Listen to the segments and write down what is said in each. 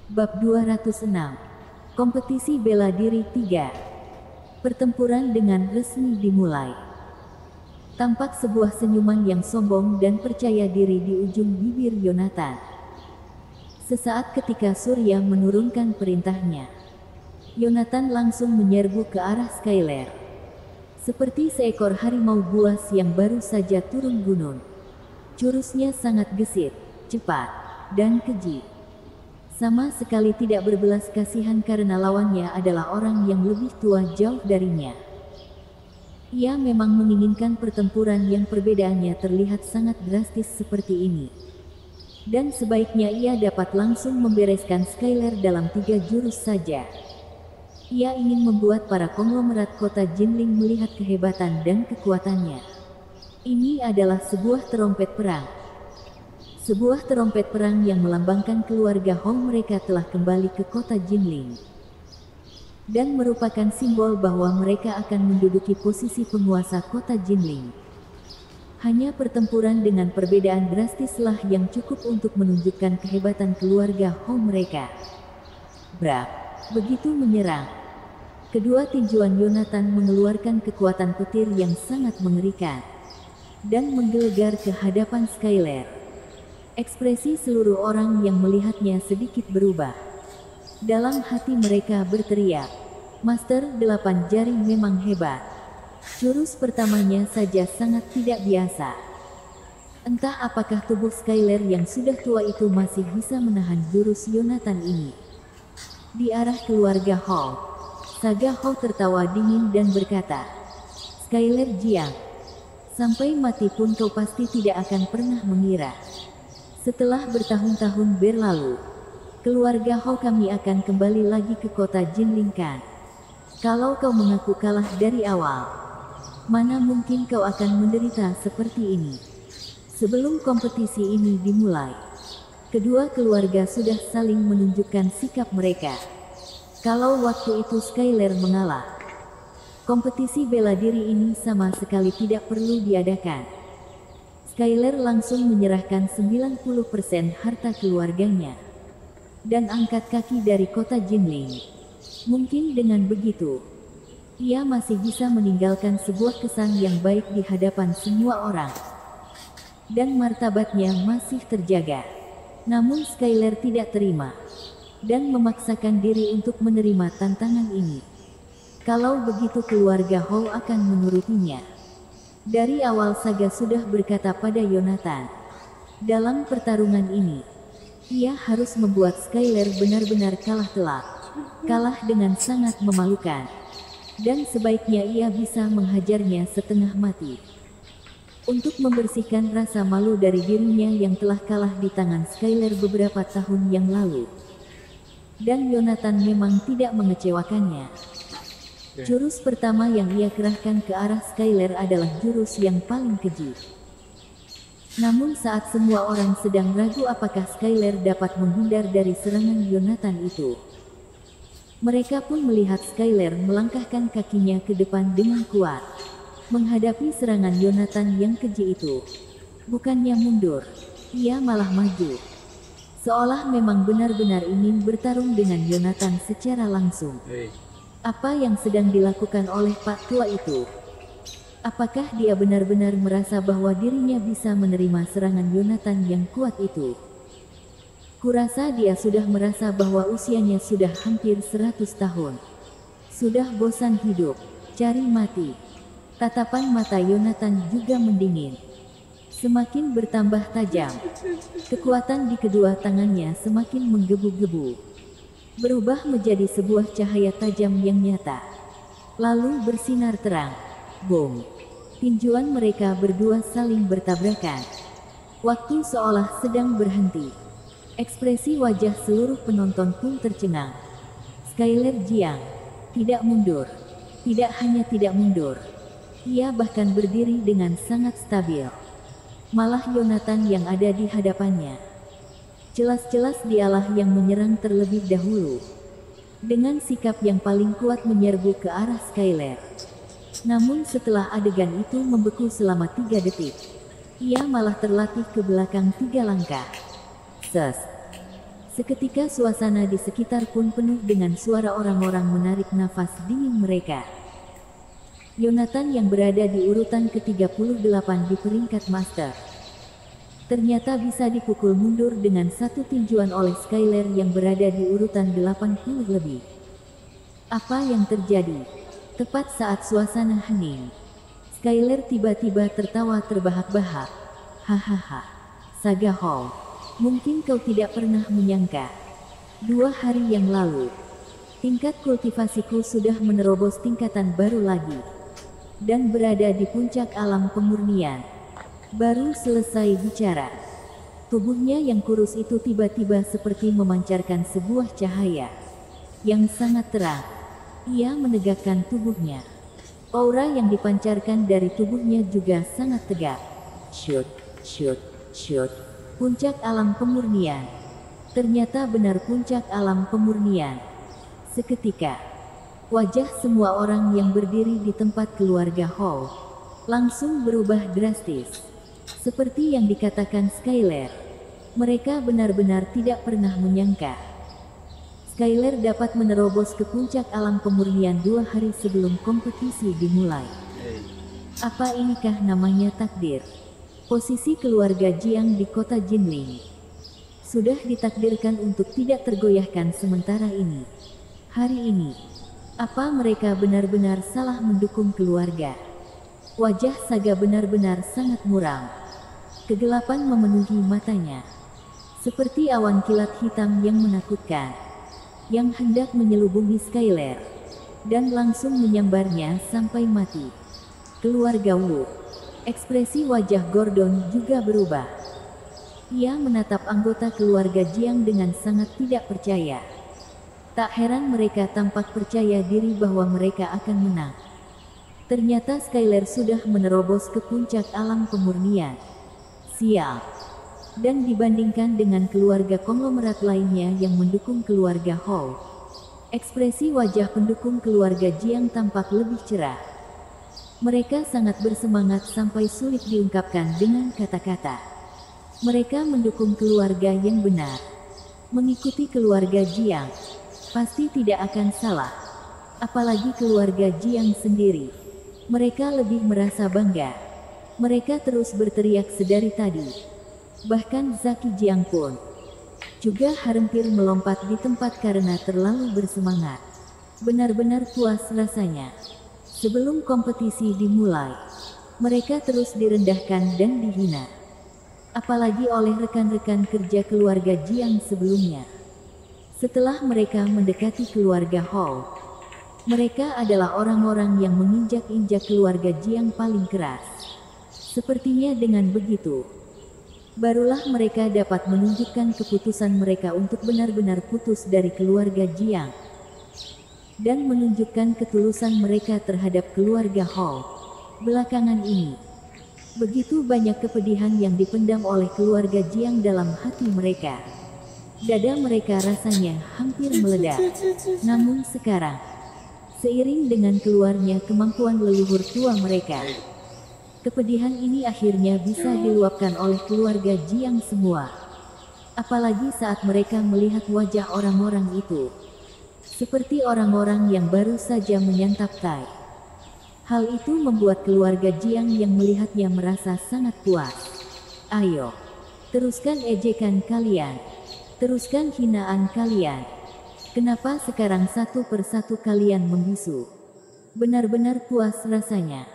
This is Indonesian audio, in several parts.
Bab 206. Kompetisi bela diri 3. Pertempuran dengan resmi dimulai. Tampak sebuah senyuman yang sombong dan percaya diri di ujung bibir Yonatan. Sesaat ketika Surya menurunkan perintahnya, Yonatan langsung menyerbu ke arah Skyler. Seperti seekor harimau buas yang baru saja turun gunung. Jurusnya sangat gesit, cepat, dan keji. Sama sekali tidak berbelas kasihan karena lawannya adalah orang yang lebih tua jauh darinya. Ia memang menginginkan pertempuran yang perbedaannya terlihat sangat drastis seperti ini. Dan sebaiknya ia dapat langsung membereskan Skyler dalam 3 jurus saja. Ia ingin membuat para konglomerat kota Jinling melihat kehebatan dan kekuatannya. Ini adalah sebuah terompet perang. Sebuah terompet perang yang melambangkan keluarga Hong mereka telah kembali ke kota Jinling. Dan merupakan simbol bahwa mereka akan menduduki posisi penguasa kota Jinling. Hanya pertempuran dengan perbedaan drastislah yang cukup untuk menunjukkan kehebatan keluarga Hong mereka. Brak! Begitu menyerang, kedua tinjuan Yonatan mengeluarkan kekuatan petir yang sangat mengerikan. Dan menggelegar ke hadapan Skyler. Ekspresi seluruh orang yang melihatnya sedikit berubah. Dalam hati mereka berteriak, Master 8 Jari memang hebat. Jurus pertamanya saja sangat tidak biasa. Entah apakah tubuh Skyler yang sudah tua itu masih bisa menahan jurus Yonatan ini. Di arah keluarga Hong, Saga Hong tertawa dingin dan berkata, Skyler Jiang, sampai mati pun kau pasti tidak akan pernah mengira. Setelah bertahun-tahun berlalu, keluarga Hou kami akan kembali lagi ke kota Jinling kan? Kalau kau mengaku kalah dari awal, mana mungkin kau akan menderita seperti ini? Sebelum kompetisi ini dimulai, kedua keluarga sudah saling menunjukkan sikap mereka. Kalau waktu itu Skyler mengalah, kompetisi bela diri ini sama sekali tidak perlu diadakan. Skyler langsung menyerahkan 90% harta keluarganya dan angkat kaki dari kota Jinling. Mungkin dengan begitu, ia masih bisa meninggalkan sebuah kesan yang baik di hadapan semua orang. Dan martabatnya masih terjaga. Namun Skyler tidak terima dan memaksakan diri untuk menerima tantangan ini. Kalau begitu keluarga Hou akan menurutinya. Dari awal Saga sudah berkata pada Yonatan, dalam pertarungan ini, ia harus membuat Skyler benar-benar kalah telak, kalah dengan sangat memalukan, dan sebaiknya ia bisa menghajarnya setengah mati. Untuk membersihkan rasa malu dari dirinya yang telah kalah di tangan Skyler beberapa tahun yang lalu. Dan Yonatan memang tidak mengecewakannya. Jurus pertama yang ia kerahkan ke arah Skyler adalah jurus yang paling keji. Namun saat semua orang sedang ragu apakah Skyler dapat menghindar dari serangan Yonatan itu, mereka pun melihat Skyler melangkahkan kakinya ke depan dengan kuat, menghadapi serangan Yonatan yang keji itu. Bukannya mundur, ia malah maju. Seolah memang benar-benar ingin bertarung dengan Yonatan secara langsung. Apa yang sedang dilakukan oleh Pak Tua itu? Apakah dia benar-benar merasa bahwa dirinya bisa menerima serangan Yonatan yang kuat itu? Kurasa dia sudah merasa bahwa usianya sudah hampir 100 tahun. Sudah bosan hidup, cari mati. Tatapan mata Yonatan juga mendingin. Semakin bertambah tajam. Kekuatan di kedua tangannya semakin menggebu-gebu. Berubah menjadi sebuah cahaya tajam yang nyata. Lalu bersinar terang. Boom. Tinjuan mereka berdua saling bertabrakan. Waktu seolah sedang berhenti. Ekspresi wajah seluruh penonton pun tercengang. Skyler Jiang tidak mundur. Tidak hanya tidak mundur, ia bahkan berdiri dengan sangat stabil. Malah Yonatan yang ada di hadapannya, jelas-jelas dialah yang menyerang terlebih dahulu. Dengan sikap yang paling kuat menyerbu ke arah Skyler. Namun setelah adegan itu membeku selama 3 detik, ia malah terlatih ke belakang 3 langkah. Seketika suasana di sekitar pun penuh dengan suara orang-orang menarik nafas dingin mereka. Yonatan yang berada di urutan ke-38 di peringkat Master ternyata bisa dipukul mundur dengan satu tinjuan oleh Skyler yang berada di urutan 80 lebih. Apa yang terjadi? Tepat saat suasana hening, Skyler tiba-tiba tertawa terbahak-bahak. Hahaha, Saga Hall, mungkin kau tidak pernah menyangka. 2 hari yang lalu, tingkat kultivasiku sudah menerobos tingkatan baru lagi. Dan berada di puncak alam pemurnian. Baru selesai bicara, tubuhnya yang kurus itu tiba-tiba seperti memancarkan sebuah cahaya yang sangat terang. Ia menegakkan tubuhnya. Aura yang dipancarkan dari tubuhnya juga sangat tegak. Shoot, shoot, shoot. Puncak alam pemurnian. Ternyata benar puncak alam pemurnian. Seketika, wajah semua orang yang berdiri di tempat keluarga Hall langsung berubah drastis. Seperti yang dikatakan Skyler, mereka benar-benar tidak pernah menyangka Skyler dapat menerobos ke puncak alam pemurnian 2 hari sebelum kompetisi dimulai. Apa inikah namanya takdir? Posisi keluarga Jiang di kota Jinling sudah ditakdirkan untuk tidak tergoyahkan sementara ini. Hari ini, apa mereka benar-benar salah mendukung keluarga? Wajah Saga benar-benar sangat muram. Kegelapan memenuhi matanya, seperti awan kilat hitam yang menakutkan, yang hendak menyelubungi Skyler, dan langsung menyambarnya sampai mati. Keluarga Wu. Ekspresi wajah Gordon juga berubah. Ia menatap anggota keluarga Jiang dengan sangat tidak percaya. Tak heran mereka tampak percaya diri bahwa mereka akan menang. Ternyata Skyler sudah menerobos ke puncak alam pemurnian. Sial. Dan dibandingkan dengan keluarga konglomerat lainnya yang mendukung keluarga Hall, ekspresi wajah pendukung keluarga Jiang tampak lebih cerah. Mereka sangat bersemangat sampai sulit diungkapkan dengan kata-kata. Mereka mendukung keluarga yang benar. Mengikuti keluarga Jiang pasti tidak akan salah. Apalagi keluarga Jiang sendiri. Mereka lebih merasa bangga. Mereka terus berteriak sedari tadi. Bahkan Zaki Jiang pun juga hampir melompat di tempat karena terlalu bersemangat. Benar-benar puas rasanya. Sebelum kompetisi dimulai, mereka terus direndahkan dan dihina. Apalagi oleh rekan-rekan kerja keluarga Jiang sebelumnya. Setelah mereka mendekati keluarga Hall, mereka adalah orang-orang yang menginjak-injak keluarga Jiang paling keras. Sepertinya dengan begitu, barulah mereka dapat menunjukkan keputusan mereka untuk benar-benar putus dari keluarga Jiang. Dan menunjukkan ketulusan mereka terhadap keluarga Hall. Belakangan ini, begitu banyak kepedihan yang dipendam oleh keluarga Jiang dalam hati mereka. Dada mereka rasanya hampir meledak. Namun sekarang, seiring dengan keluarnya kemampuan leluhur tua mereka, kepedihan ini akhirnya bisa diluapkan oleh keluarga Jiang semua. Apalagi saat mereka melihat wajah orang-orang itu. Seperti orang-orang yang baru saja menyantap tai. Hal itu membuat keluarga Jiang yang melihatnya merasa sangat puas. Ayo, teruskan ejekan kalian. Teruskan hinaan kalian. Kenapa sekarang satu persatu kalian membisu? Benar-benar puas rasanya.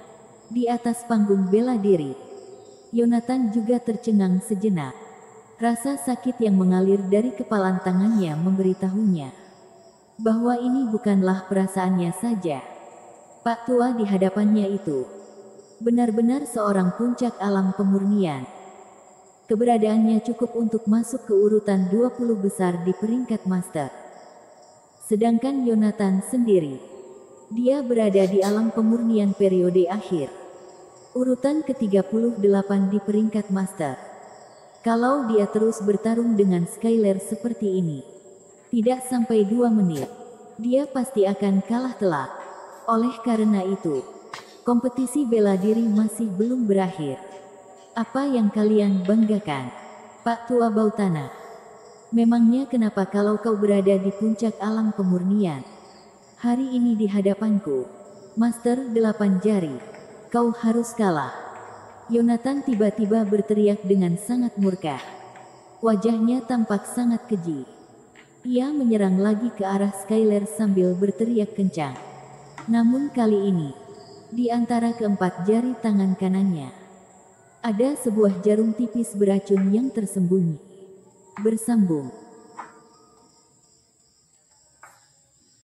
Di atas panggung bela diri, Yonatan juga tercengang sejenak. Rasa sakit yang mengalir dari kepalan tangannya memberitahunya bahwa ini bukanlah perasaannya saja. Pak tua di hadapannya itu benar-benar seorang puncak alam pemurnian. Keberadaannya cukup untuk masuk ke urutan 20 besar di peringkat master. Sedangkan Yonatan sendiri, dia berada di alam pemurnian periode akhir. Urutan ke-38 di peringkat master. Kalau dia terus bertarung dengan Skyler seperti ini, tidak sampai 2 menit, dia pasti akan kalah telak. Oleh karena itu, kompetisi bela diri masih belum berakhir. Apa yang kalian banggakan, Pak Tua Bautana? Memangnya kenapa kalau kau berada di puncak alam pemurnian? Hari ini di hadapanku, Master Delapan Jari, kau harus kalah. Yonatan tiba-tiba berteriak dengan sangat murka. Wajahnya tampak sangat keji. Ia menyerang lagi ke arah Skylar sambil berteriak kencang. Namun kali ini, di antara keempat jari tangan kanannya, ada sebuah jarum tipis beracun yang tersembunyi. Bersambung.